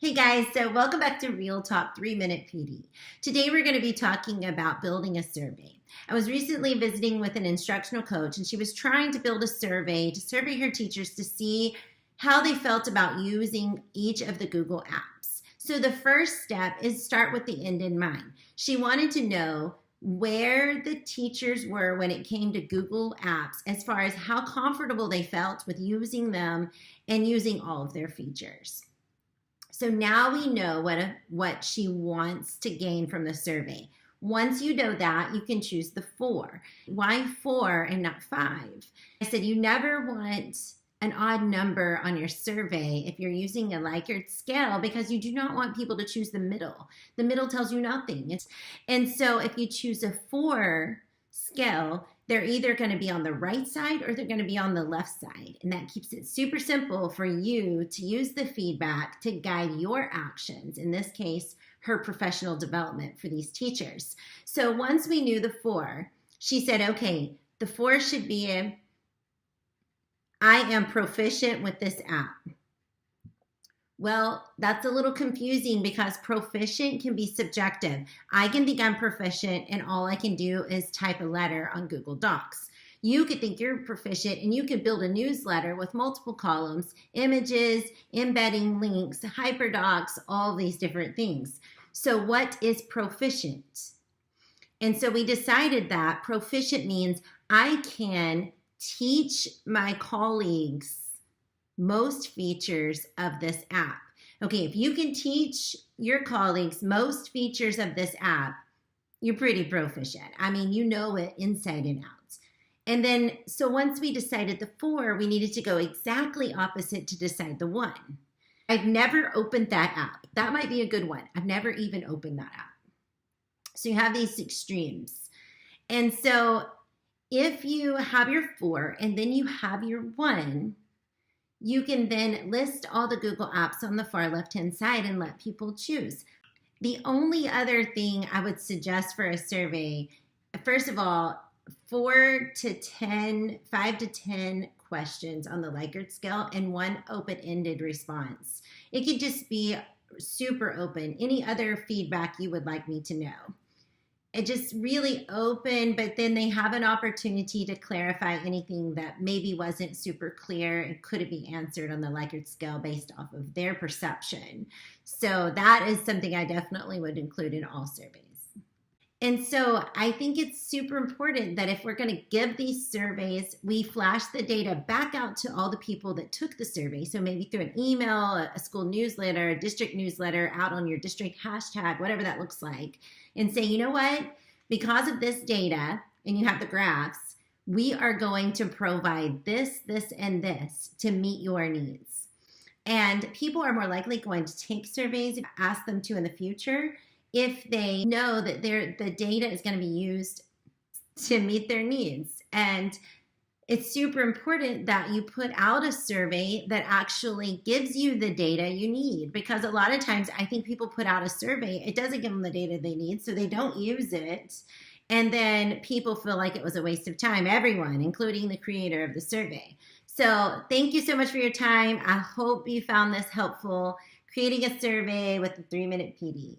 Hey guys, so welcome back to Real Talk 3-Minute PD. Today we're going to be talking about building a survey. I was recently visiting with an instructional coach and she was trying to build a survey to survey her teachers to see how they felt about using each of the Google apps. So the first step is start with the end in mind. She wanted to know where the teachers were when it came to Google apps as far as how comfortable they felt with using them and using all of their features. So now we know what she wants to gain from the survey. Once you know that, you can choose the 4. Why 4 and not 5? I said you never want an odd number on your survey if you're using a Likert scale because you do not want people to choose the middle. The middle tells you nothing. And so if you choose a 4 scale, they're either going to be on the right side or they're going to be on the left side. And that keeps it super simple for you to use the feedback to guide your actions. In this case, her professional development for these teachers. So once we knew the 4, she said, okay, the 4 should be, I am proficient with this app. Well, that's a little confusing because proficient can be subjective. I can think I'm proficient and all I can do is type a letter on Google Docs. You could think you're proficient and you could build a newsletter with multiple columns, images, embedding links, hyperdocs, all these different things. So what is proficient? And so we decided that proficient means I can teach my colleagues most features of this app. Okay, if you can teach your colleagues most features of this app, you're pretty proficient. I mean, you know it inside and out. And then, so once we decided the 4, we needed to go exactly opposite to decide the 1. I've never opened that app. That might be a good one. I've never even opened that app. So you have these extremes. And so if you have your 4 and then you have your 1, you can then list all the Google apps on the far left-hand side and let people choose. The only other thing I would suggest for a survey, first of all, 5 to 10 questions on the Likert scale and 1 open-ended response. It could just be super open. Any other feedback you would like me to know. It just really open, but then they have an opportunity to clarify anything that maybe wasn't super clear and couldn't be answered on the Likert scale based off of their perception. So that is something I definitely would include in all surveys. And so I think it's super important that if we're going to give these surveys, we flash the data back out to all the people that took the survey. So maybe through an email, a school newsletter, a district newsletter, out on your district hashtag, whatever that looks like, and say, you know what, because of this data, and you have the graphs, we are going to provide this, this, and this to meet your needs. And people are more likely going to take surveys, ask them to in the future, if they know that the data is going to be used to meet their needs. And it's super important that you put out a survey that actually gives you the data you need, because a lot of times I think people put out a survey, it doesn't give them the data they need, so they don't use it. And then people feel like it was a waste of time, everyone, including the creator of the survey. So thank you so much for your time. I hope you found this helpful, creating a survey with the 3-Minute PD.